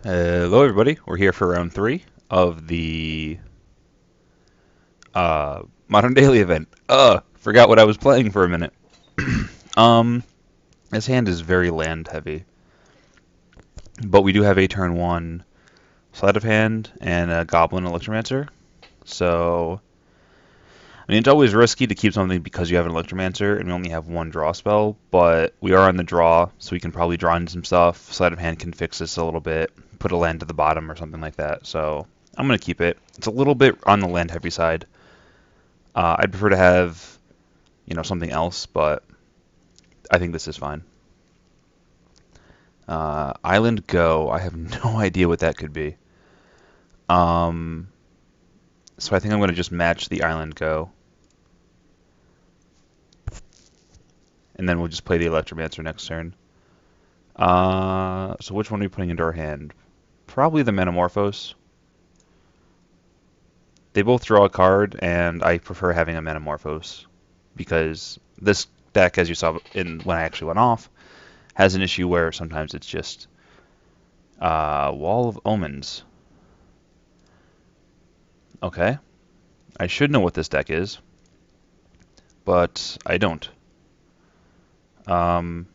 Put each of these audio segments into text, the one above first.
Hello, everybody. We're here for round three of the Modern Daily event. Forgot what I was playing for a minute. um, this hand is very land heavy, but we do have a turn one sleight of hand and a Goblin Electromancer. So, I mean, it's always risky to keep something because you have an Electromancer and we only have one draw spell, but we are on the draw, so we can probably draw in some stuff. Sleight of hand can fix this a little bit, put a land to the bottom or something like that. So, I'm going to keep it. It's a little bit on the land heavy side. I'd prefer to have, something else, but I think this is fine. Island Go, I have no idea what that could be. Um, so I think I'm going to just match the Island Go, and then we'll just play the Electromancer next turn. So which one are we putting into our hand? Probably the Manamorphose. They both draw a card, and I prefer having a Manamorphose because this deck, as you saw when I actually went off, has an issue where sometimes it's just Wall of Omens. Okay. I should know what this deck is, but I don't. Um,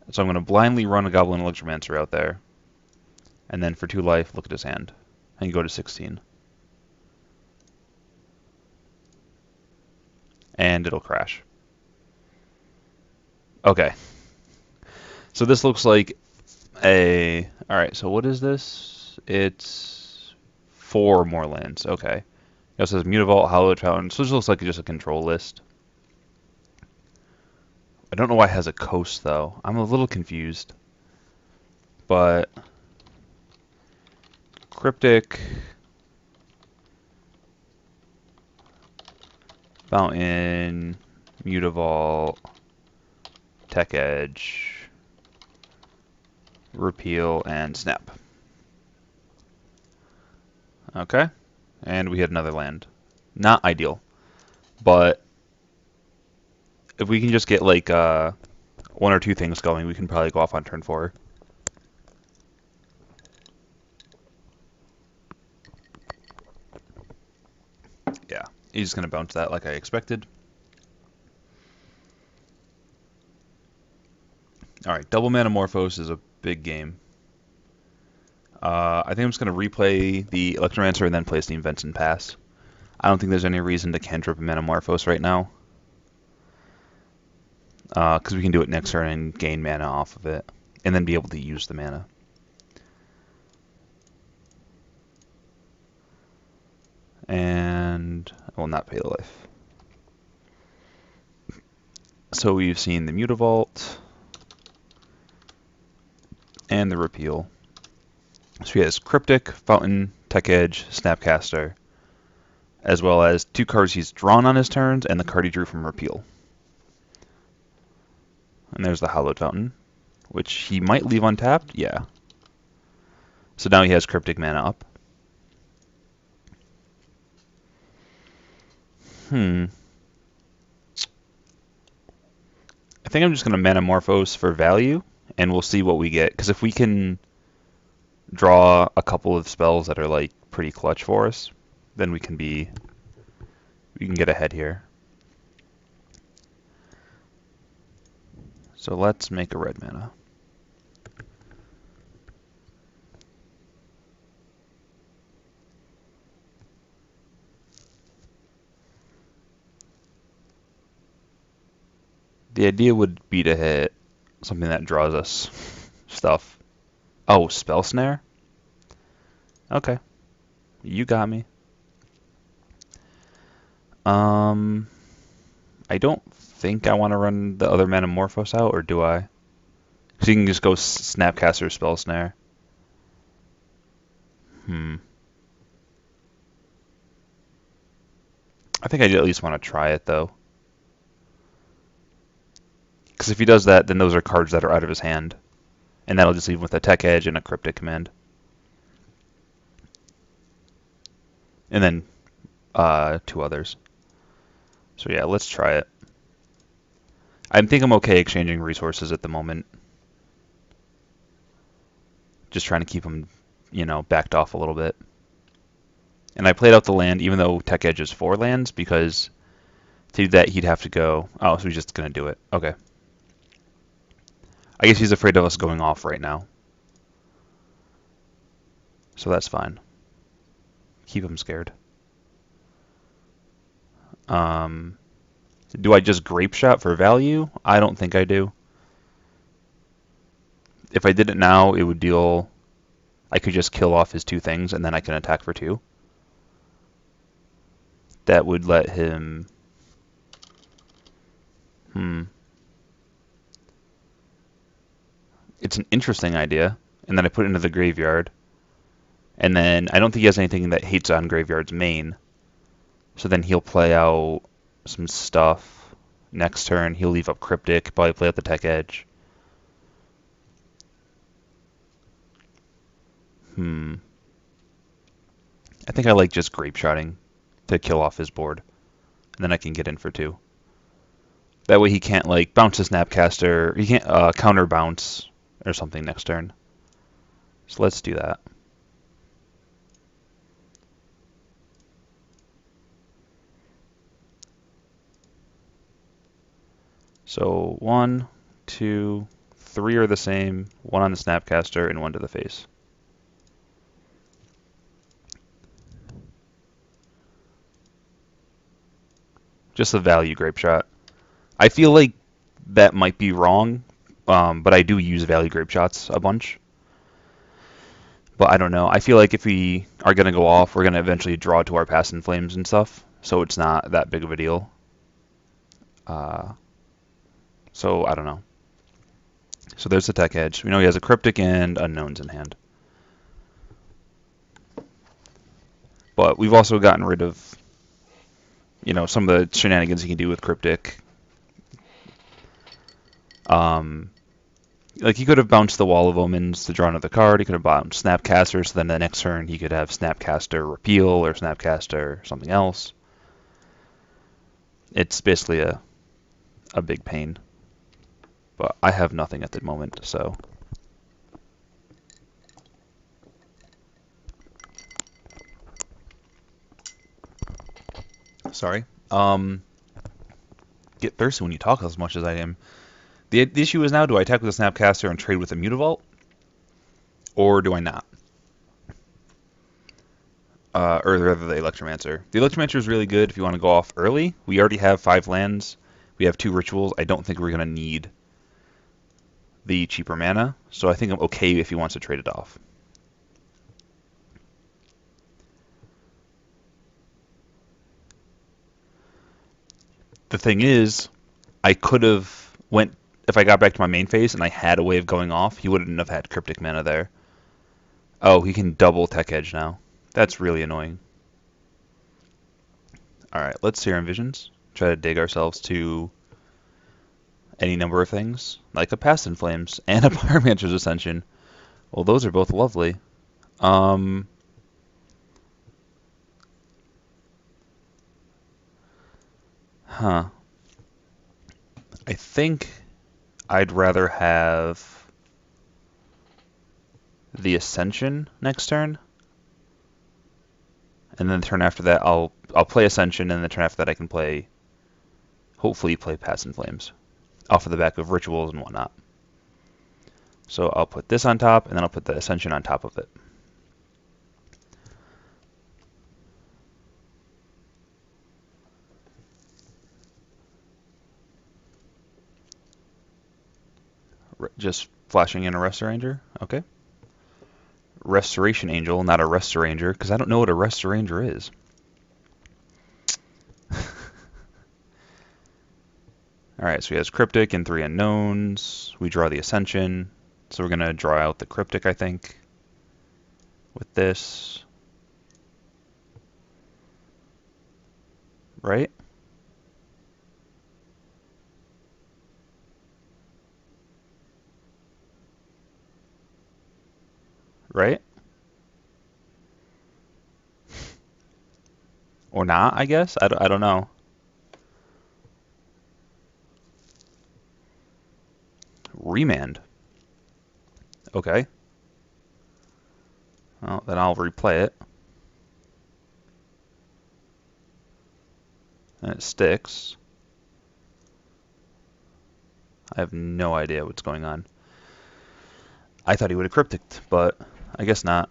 so I'm going to blindly run a Goblin Electromancer out there, and then for 2 life, look at his hand, and go to 16. And it'll crash. Okay. So this looks like a... Alright, so what is this? It's 4 more lands. Okay. It also says Mutavault, Hallowed Fountain. So this looks like just a control list. I don't know why it has a coast, though. I'm a little confused. But... Cryptic... Fountain... Mutavault... Tech Edge... Repeal, and Snap. Okay. And we hit another land. Not ideal. But if we can just get like 1 or 2 things going, we can probably go off on turn 4. Yeah, he's going to bounce that like I expected. Alright, double Manamorphose is a big game. I think I'm just going to replay the Electromancer and then play Steam Vents and pass. I don't think there's any reason to cantrip a Manamorphose right now. Because we can do it next turn and gain mana off of it. And then be able to use the mana. And I will not pay the life. So we've seen the Mutavault and the Repeal. So he has Cryptic, Fountain, Tech Edge, Snapcaster, as well as 2 cards he's drawn on his turns and the card he drew from Repeal. And there's the Hallowed Fountain, which he might leave untapped. Yeah. So now he has Cryptic mana up. I think I'm just going to Manamorphose for value, and we'll see what we get. Because if we can draw a couple of spells that are like pretty clutch for us, then we can get ahead here. So let's make a red mana. The idea would be to hit something that draws us stuff. Oh, Spell Snare? Okay. You got me. I don't think I want to run the other Manamorphose out, or do I? Because you can just go Snapcaster Spell Snare. I think I at least want to try it, though. Because if he does that, then those are cards that are out of his hand. And that'll just leave him with a Tech Edge and a Cryptic Command. And then 2 others. So yeah, let's try it. I think I'm okay exchanging resources at the moment. Just trying to keep them, backed off a little bit. And I played out the land, even though Tech Edge is 4 lands, because to do that he'd have to go. Oh, so he's just gonna do it. Okay. I guess he's afraid of us going off right now. So that's fine. Keep him scared. Do I just Grape Shot for value? I don't think I do. If I did it now, it would deal. I could just kill off his 2 things, and then I can attack for 2. That would let him. It's an interesting idea. And then I put it into the graveyard. And then I don't think he has anything that hates on Graveyard's main. So then he'll play out some stuff. Next turn, he'll leave up Cryptic, probably play out the Tech Edge. I think I like just Grape Shotting to kill off his board. And then I can get in for 2. That way he can't, like, bounce a Snapcaster. He can't counter bounce or something next turn. So let's do that. So 1, 2, 3 are the same. 1 on the Snapcaster and 1 to the face. Just a value Grape Shot. I feel like that might be wrong, but I do use value Grape Shots a bunch. But I don't know. I feel like if we are going to go off, we're going to eventually draw to our Past in Flames and stuff, so it's not that big of a deal. So I don't know. So there's the Tech Edge. We know he has a Cryptic and Unknowns in hand. But we've also gotten rid of, some of the shenanigans he can do with Cryptic. Like he could have bounced the Wall of Omens to draw another card. He could have bounced Snapcaster, so then the next turn he could have Snapcaster Repeal or Snapcaster something else. It's basically a big pain. But I have nothing at the moment, so. Sorry. Get thirsty when you talk as much as I am. The issue is now, do I attack with a Snapcaster and trade with a Mutavault? Or do I not? Or rather the Electromancer. The Electromancer is really good if you want to go off early. We already have 5 lands. We have 2 rituals. I don't think we're going to need the cheaper mana, so I think I'm okay if he wants to trade it off. The thing is, I could have went, if I got back to my main phase and I had a way of going off, he wouldn't have had Cryptic Mana there. Oh, he can double Tech Edge now. That's really annoying. Alright, let's Serum Visions. Try to dig ourselves to any number of things, like a Past in Flames and a Pyromancer's Ascension. Well, those are both lovely. I think I'd rather have the Ascension next turn. And then the turn after that, I'll play Ascension, and the turn after that I can hopefully play Past in Flames off of the back of rituals and whatnot. So I'll put this on top, and then I'll put the Ascension on top of it. Just flashing in a Restoranger, okay. Restoration Angel, not a Restoranger, because I don't know what a Restoranger is. Alright, so he has Cryptic and 3 Unknowns. We draw the Ascension. So we're going to draw out the Cryptic, I think, with this. Right? Right? Or not, I guess? I don't know. Remand. Okay. Well, then I'll replay it. And it sticks. I have no idea what's going on. I thought he would have crypticed, but I guess not.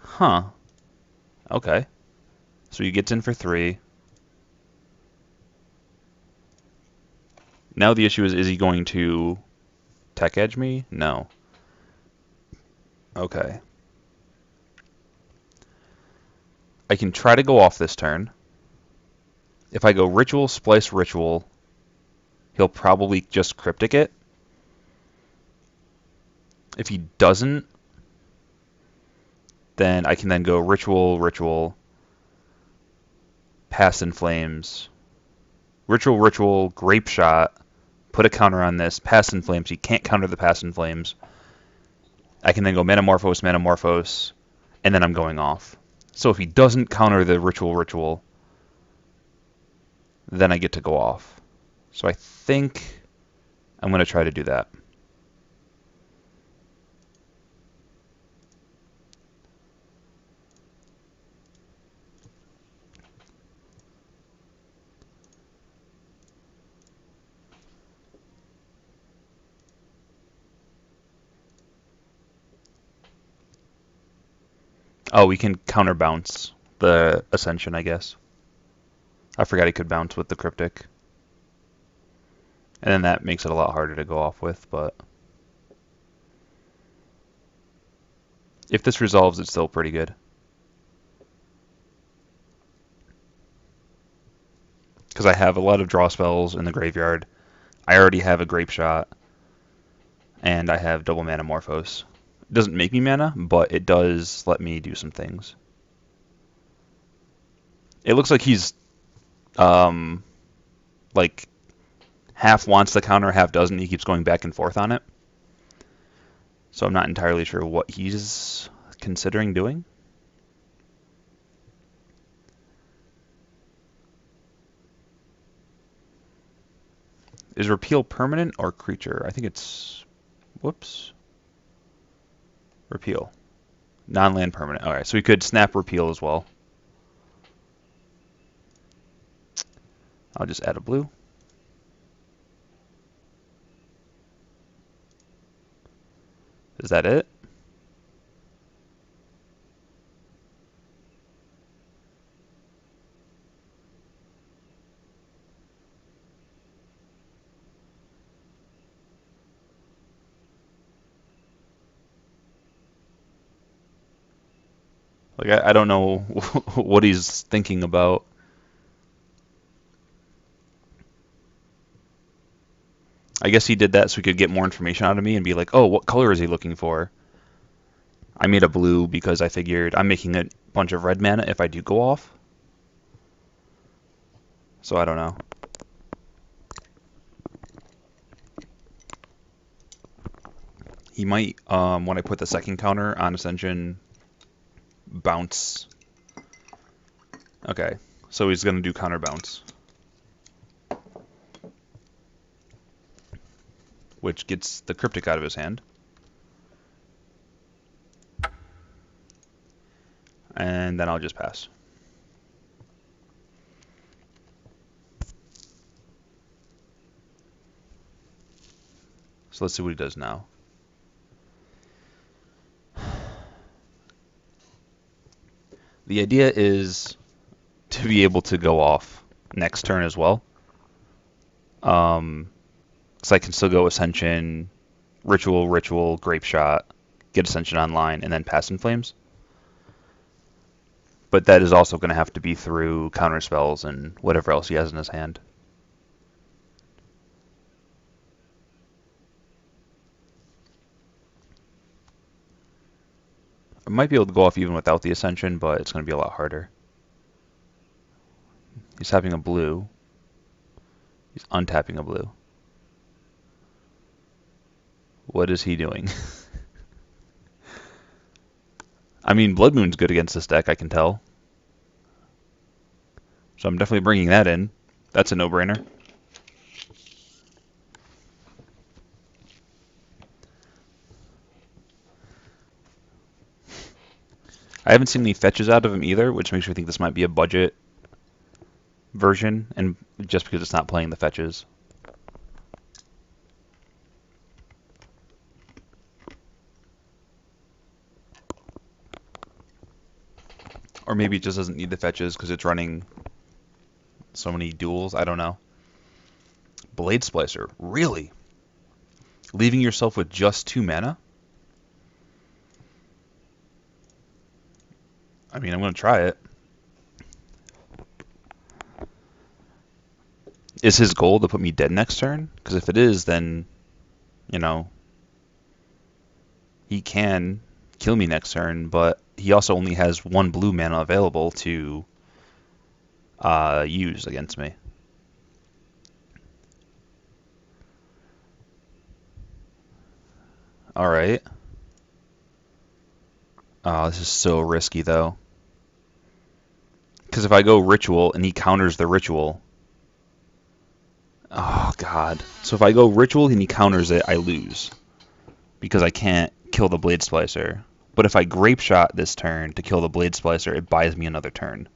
Huh. Okay. So he gets in for 3. Now the issue is he going to tech edge me? No. Okay. I can try to go off this turn. If I go Ritual, Splice, Ritual, he'll probably just Cryptic it. If he doesn't, then I can then go Ritual, Ritual, Past in Flames, Ritual, Ritual, Grape Shot, put a counter on this, Past in Flames. He can't counter the Past in Flames. I can then go Manamorphose, Manamorphose, and then I'm going off. So if he doesn't counter the Ritual, Ritual, then I get to go off. So I think I'm going to try to do that. Oh, we can counter bounce the Ascension, I guess. I forgot he could bounce with the Cryptic. And then that makes it a lot harder to go off with, but if this resolves, it's still pretty good. Because I have a lot of draw spells in the graveyard. I already have a Grape Shot, and I have double Manamorphose. It doesn't make me mana, but it does let me do some things. It looks like he's like half wants the counter, half doesn't. He keeps going back and forth on it. So I'm not entirely sure what he's considering doing. Is repeal permanent or creature? I think it's... Whoops. Repeal. Non-land permanent. Alright, so we could snap repeal as well. I'll just add a blue. Is that it? Like, I don't know what he's thinking about. I guess he did that so he could get more information out of me and be like, oh, what color is he looking for? I made a blue because I figured I'm making a bunch of red mana if I do go off. So I don't know. He might, when I put the second counter on Ascension, bounce. Okay, so he's going to do counter bounce. Which gets the Cryptic out of his hand. And then I'll just pass. So let's see what he does now. The idea is to be able to go off next turn as well. So I can still go Ascension, Ritual, Ritual, Grape Shot, get Ascension online, and then Past in Flames. But that is also going to have to be through counter spells and whatever else he has in his hand. I might be able to go off even without the Ascension, but it's going to be a lot harder. He's having a blue. He's untapping a blue. What is he doing? I mean, Blood Moon's good against this deck, I can tell. So I'm definitely bringing that in. That's a no-brainer. I haven't seen any fetches out of him either, which makes me think this might be a budget version, and just because it's not playing the fetches. Or maybe it just doesn't need the fetches because it's running so many duels. I don't know. Blade Splicer. Really? Leaving yourself with just 2 mana? I mean, I'm going to try it. Is his goal to put me dead next turn? Because if it is, then, you know, he can kill me next turn, but he also only has 1 blue mana available to use against me. Alright. Oh, this is so risky, though. Because if I go Ritual and he counters the Ritual... Oh, God. So if I go Ritual and he counters it, I lose. Because I can't kill the Blade Splicer. But if I Grape Shot this turn to kill the Blade Splicer, it buys me another turn.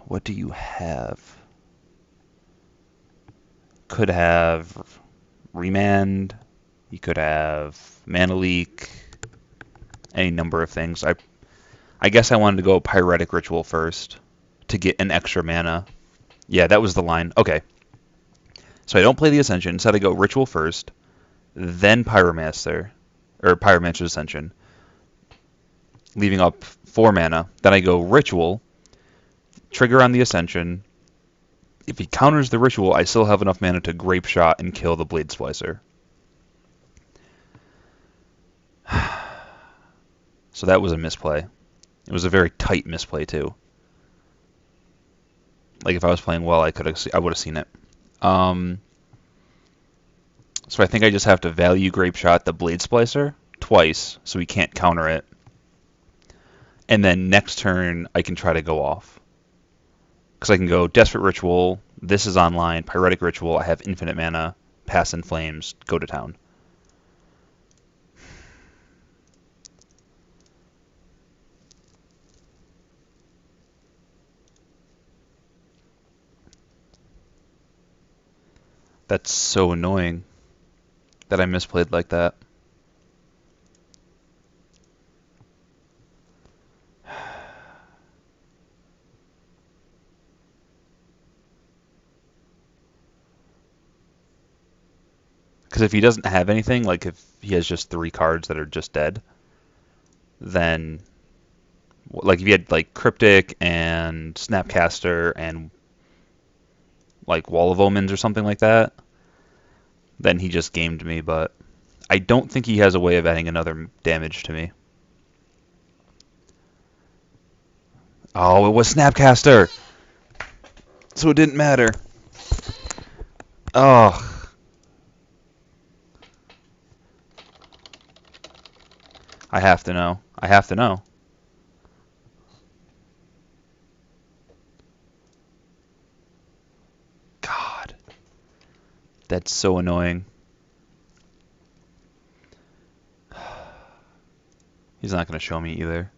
What do you have? Could have Remand. You could have Mana Leak. Any number of things. I guess I wanted to go Pyretic Ritual first to get an extra mana. Yeah, that was the line. Okay. So I don't play the Ascension. Instead I go Ritual first, then Pyromancer, or Pyromancer's Ascension, leaving up 4 mana. Then I go Ritual, trigger on the Ascension. If he counters the Ritual, I still have enough mana to Grape Shot and kill the Blade Splicer. So that was a misplay. It was a very tight misplay too. Like if I was playing well, I would have seen it. So I think I just have to value Grape Shot the Blade Splicer twice, so he can't counter it. And then next turn, I can try to go off. Because I can go Desperate Ritual, this is online, Pyretic Ritual, I have infinite mana, pass in Flames, go to town. That's so annoying that I misplayed like that. Because if he doesn't have anything, like if he has just 3 cards that are just dead, then, like if he had like Cryptic and Snapcaster and like Wall of Omens or something like that, then he just gamed me, but I don't think he has a way of adding another damage to me. Oh, it was Snapcaster! So it didn't matter. Oh. I have to know. I have to know. God. That's so annoying. He's not going to show me either.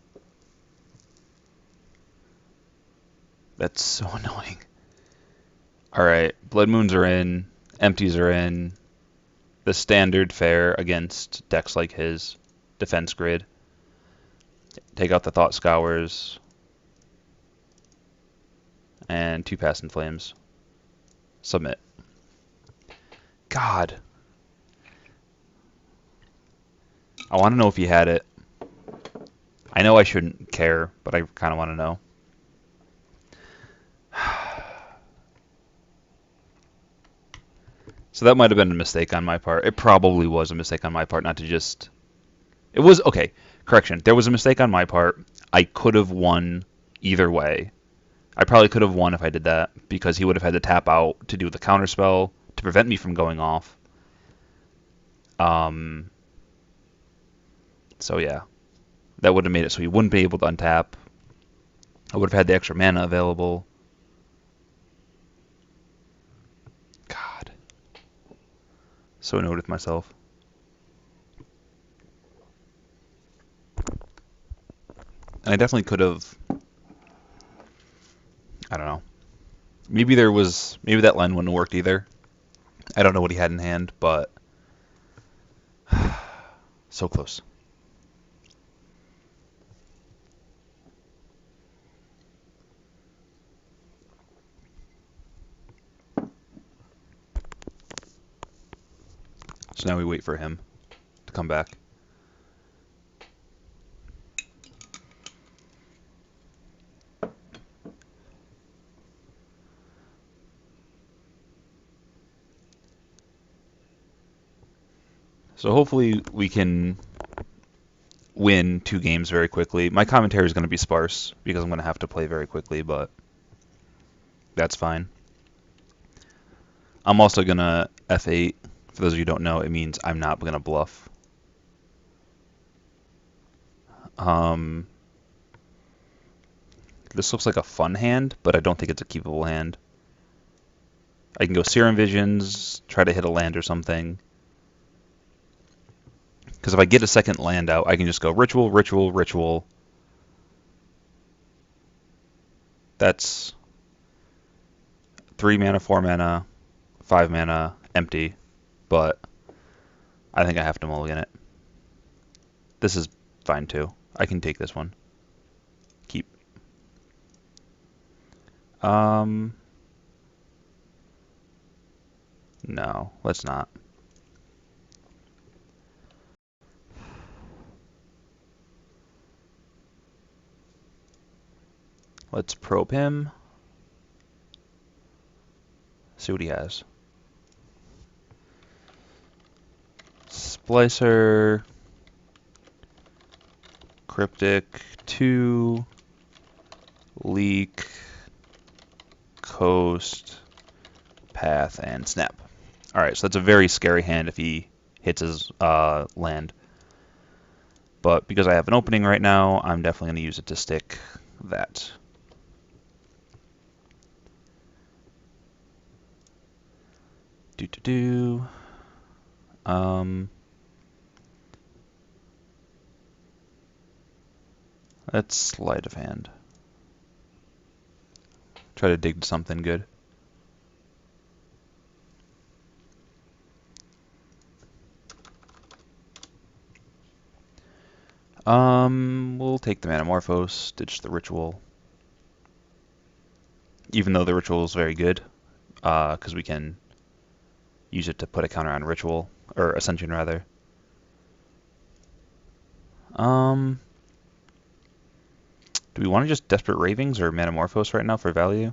That's so annoying. Alright, Blood Moons are in. Empties are in. The standard fare against decks like his. Defense Grid. Take out the Thought Scours. And 2 Pass in Flames. Submit. God. I want to know if he had it. I know I shouldn't care, but I kind of want to know. So that might have been a mistake on my part. It probably was a mistake on my part not to just... It was... Okay, correction. There was a mistake on my part. I could have won either way. I probably could have won if I did that, because he would have had to tap out to do the counterspell to prevent me from going off. So yeah. That would have made it so he wouldn't be able to untap. I would have had the extra mana available. God. So annoyed with myself. And I definitely could have, I don't know. Maybe that line wouldn't have worked either. I don't know what he had in hand, but so close. So now we wait for him to come back. So hopefully we can win 2 games very quickly. My commentary is going to be sparse because I'm going to have to play very quickly, but that's fine. I'm also going to F8. For those of you who don't know, it means I'm not going to bluff. This looks like a fun hand, but I don't think it's a keepable hand. I can go Serum Visions, try to hit a land or something. Because if I get a second land out, I can just go Ritual, Ritual, Ritual. That's 3 mana, 4 mana, 5 mana, empty. But I think I have to mulligan it. This is fine too. I can take this one. Keep. No, let's not. Let's probe him. See what he has. Splicer. Cryptic. 2. Leak. Coast. Path. And Snap. Alright, so that's a very scary hand if he hits his land. But because I have an opening right now, I'm definitely going to use it to stick that. Let's sleight of hand. Try to dig to something good. We'll take the Manamorphose, ditch the Ritual. Even though the Ritual is very good, because we can use it to put a counter on Ritual, or Ascension rather. Do we want to just Desperate Ravings or Manamorphose right now for value?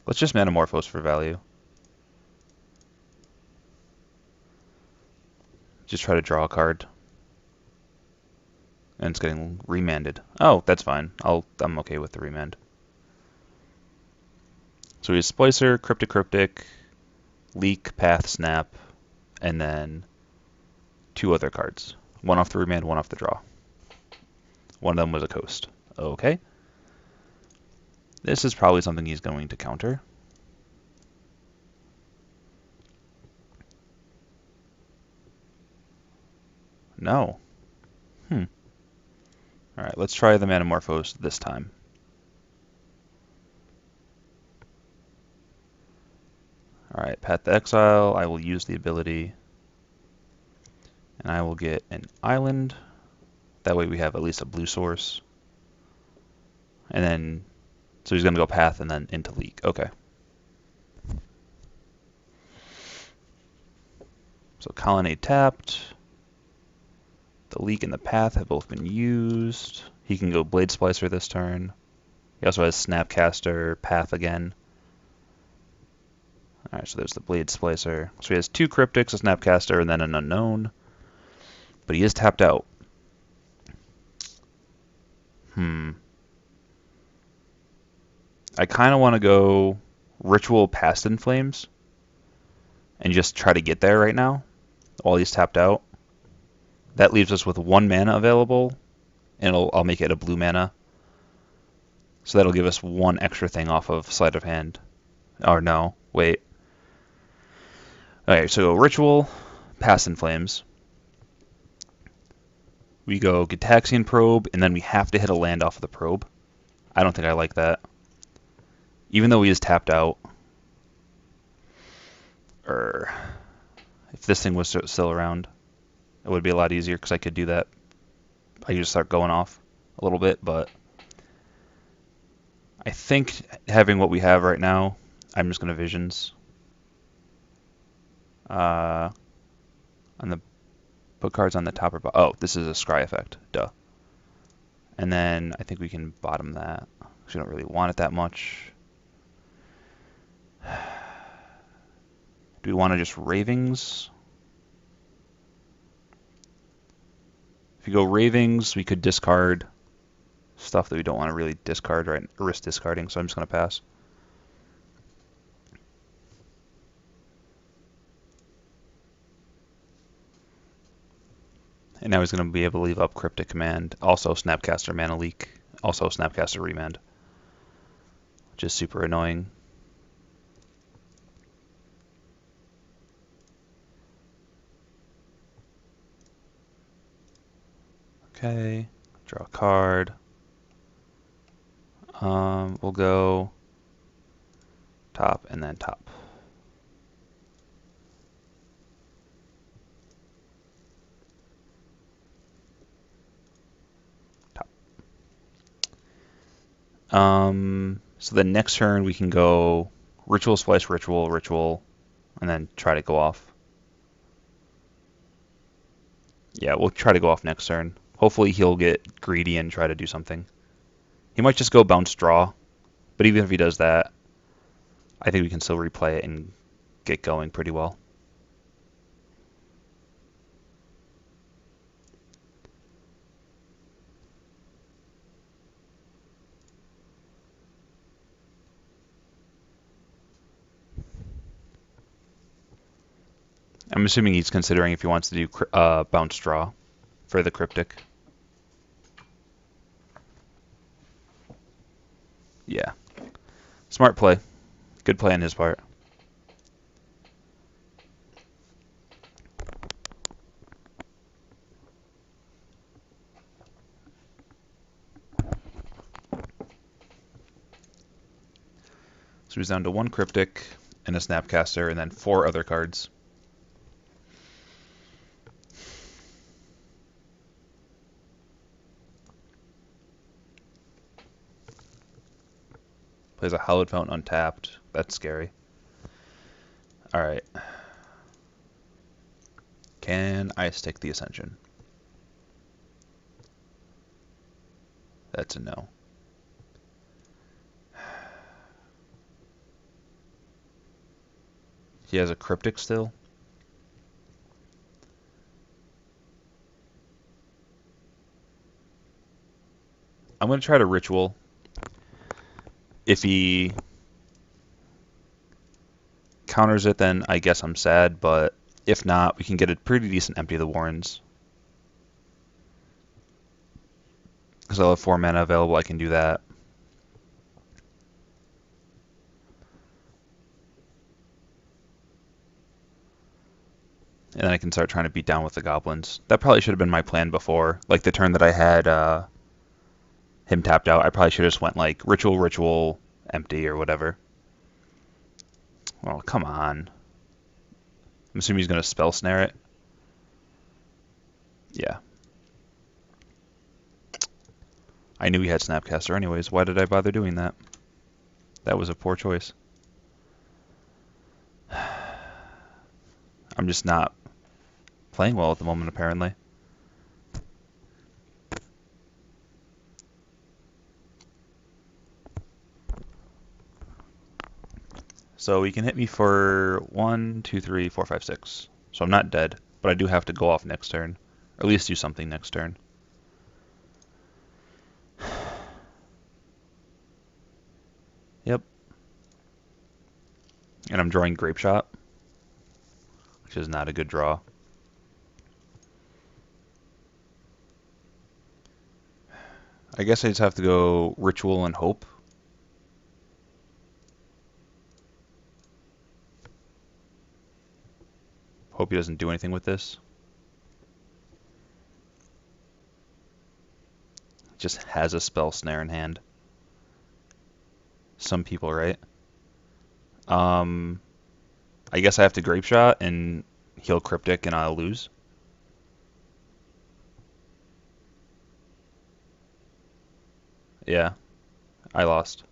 Let's just Manamorphose for value. Just try to draw a card. And it's getting remanded. Oh, that's fine. I'm okay with the remand. So we have Splicer, Cryptic, Leak, Path, Snap, and then 2 other cards. 1 off the remand, 1 off the draw. One of them was a Coast. Okay. This is probably something he's going to counter. No. Alright, let's try the Manamorphose this time. Alright, Path to Exile. I will use the ability. And I will get an island. That way we have at least a blue source. And then, so he's going to go Path and then into Leak. Okay. So Colonnade tapped. The Leak and the Path have both been used. He can go Blade Splicer this turn. He also has Snapcaster, Path again. Alright, so there's the Blade Splicer. So he has 2 Cryptics, a Snapcaster, and then an Unknown. But he is tapped out. I kind of want to go Ritual Past in Flames and just try to get there right now while he's tapped out. That leaves us with 1 mana available, and I'll make it a blue mana. So that'll give us 1 extra thing off of Sleight of Hand. Or no, wait. Okay, so Ritual, Past in Flames. We go Gitaxian Probe, and then we have to hit a land off of the probe. I don't think I like that. Even though he is tapped out. Or if this thing was still around, it would be a lot easier because I could do that. I could just start going off a little bit, but I think having what we have right now, I'm just going to Visions. On the put cards on the top or bottom. Oh, this is a scry effect. Duh. And then I think we can bottom that. We don't really want it that much. Do we want to just Ravings? If you go Ravings, we could discard stuff that we don't want to really discard, right? Risk discarding, so I'm just going to pass. And now he's going to be able to leave up Cryptic Command, also Snapcaster Mana Leak, also Snapcaster Remand, which is super annoying. Okay, draw a card. We'll go top and then top. So the next turn we can go Ritual Splice, Ritual, Ritual, and then try to go off. Yeah, we'll try to go off next turn. Hopefully he'll get greedy and try to do something. He might just go bounce draw, but even if he does that, I think we can still replay it and get going pretty well. I'm assuming he's considering if he wants to do bounce draw for the Cryptic. Yeah. Smart play. Good play on his part. So he's down to one Cryptic and a Snapcaster and then 4 other cards. Plays a Hallowed Fountain untapped. That's scary. Alright. Can I stick the Ascension? That's a no. He has a Cryptic still. I'm going to try to Ritual. If he counters it, then I guess I'm sad, but if not, we can get a pretty decent Empty of the Warrens. Because I'll have 4 mana available, I can do that. And then I can start trying to beat down with the goblins. That probably should have been my plan before. Like the turn that I had him tapped out, I probably should have just went like Ritual, Ritual, Empty, or whatever. Well, come on. I'm assuming he's going to Spell Snare it. Yeah. I knew he had Snapcaster anyways. Why did I bother doing that? That was a poor choice. I'm just not playing well at the moment, apparently. So he can hit me for 1, 2, 3, 4, 5, 6. So I'm not dead, but I do have to go off next turn. Or at least do something next turn. Yep. And I'm drawing Grape Shot, which is not a good draw. I guess I just have to go Ritual and Hope. Hope he doesn't do anything with this. just has a spell snare in hand. Some people, right? Um, I guess I have to Grape Shot and heal Cryptic and I'll lose. Yeah, I lost.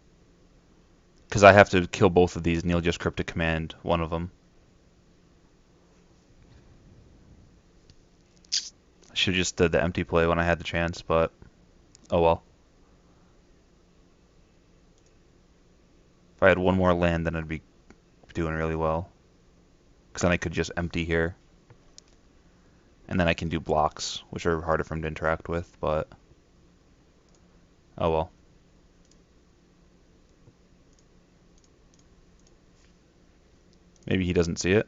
Because I have to kill both of these and he'll just Cryptic Command one of them. I should have just did the empty play when I had the chance, but oh well. If I had one more land, then I'd be doing really well. Because then I could just empty here. And then I can do blocks, which are harder for him to interact with, but oh well. Maybe he doesn't see it.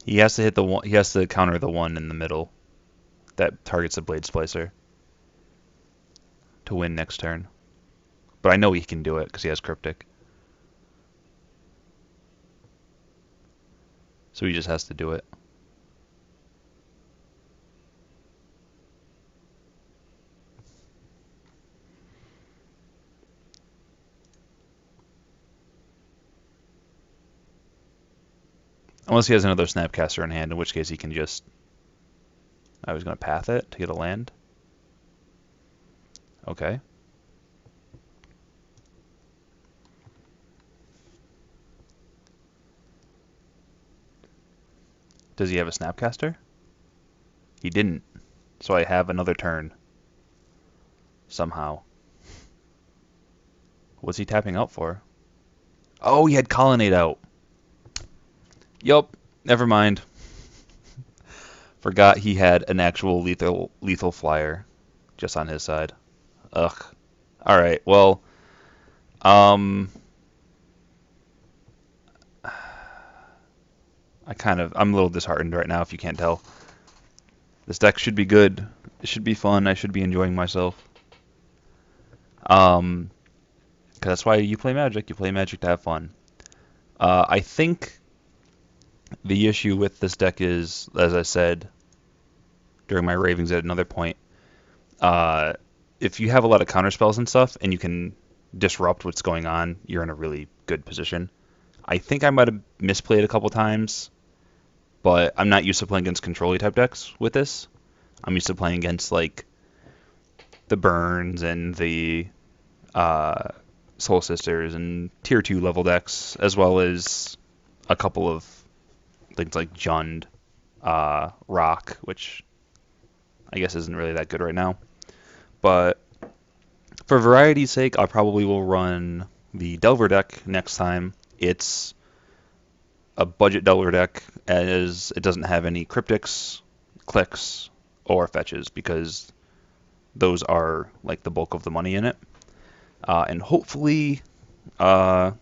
He has to hit the one. He has to counter the one in the middle that targets the Blade Splicer to win next turn. But I know he can do it because he has Cryptic. So he just has to do it. Unless he has another Snapcaster in hand, in which case he can just... I was going to path it to get a land. Okay. Does he have a Snapcaster? He didn't. So I have another turn. Somehow. What's he tapping out for? Oh, he had Colonnade out. Yup. Never mind. Forgot he had an actual lethal flyer just on his side. Ugh. All right. Well, um, I'm a little disheartened right now if you can't tell. This deck should be good. It should be fun. I should be enjoying myself. 'Cause that's why you play Magic. You play Magic to have fun. I think the issue with this deck is, as I said during my ravings at another point, if you have a lot of counter spells and stuff, and you can disrupt what's going on, you're in a really good position. I think I might have misplayed a couple times, but I'm not used to playing against control type decks with this. I'm used to playing against like the Burns and the Soul Sisters and tier 2 level decks, as well as a couple of things like Jund, Rock, which I guess isn't really that good right now. But for variety's sake, I probably will run the Delver deck next time. It's a budget Delver deck, as it doesn't have any Cryptics, Clicks, or Fetches, because those are like the bulk of the money in it. And hopefully, those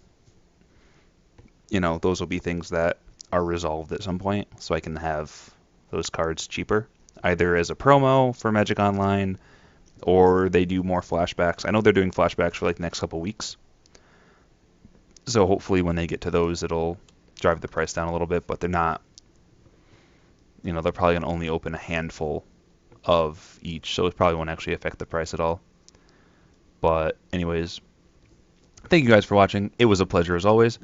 will be things that are resolved at some point, so I can have those cards cheaper, either as a promo for Magic Online, or they do more flashbacks. I know they're doing flashbacks for like the next couple weeks, so hopefully when they get to those, it'll drive the price down a little bit, but they're not, they're probably going to only open a handful of each, so it probably won't actually affect the price at all. But anyways, thank you guys for watching. It was a pleasure as always.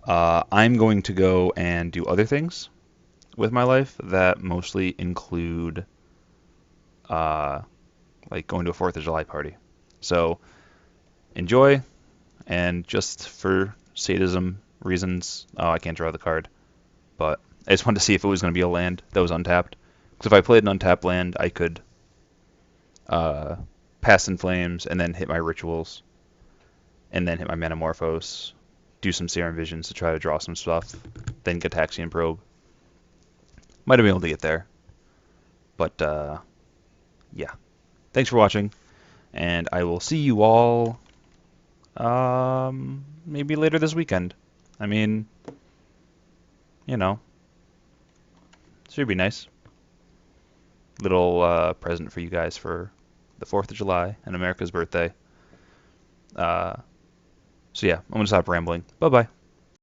I'm going to go and do other things with my life that mostly include like going to a 4th of July party. So enjoy, and just for sadism reasons, I can't draw the card, but I just wanted to see if it was going to be a land that was untapped. Because if I played an untapped land, I could pass in Flames and then hit my Rituals, and then hit my Manamorphose, do some Serum Visions to try to draw some stuff, then Gitaxian Probe. Might have been able to get there. But, yeah. Thanks for watching, and I will see you all maybe later this weekend. I mean, should be nice. Little present for you guys for the 4th of July, and America's birthday. Uh, so yeah, I'm gonna stop rambling. Bye bye.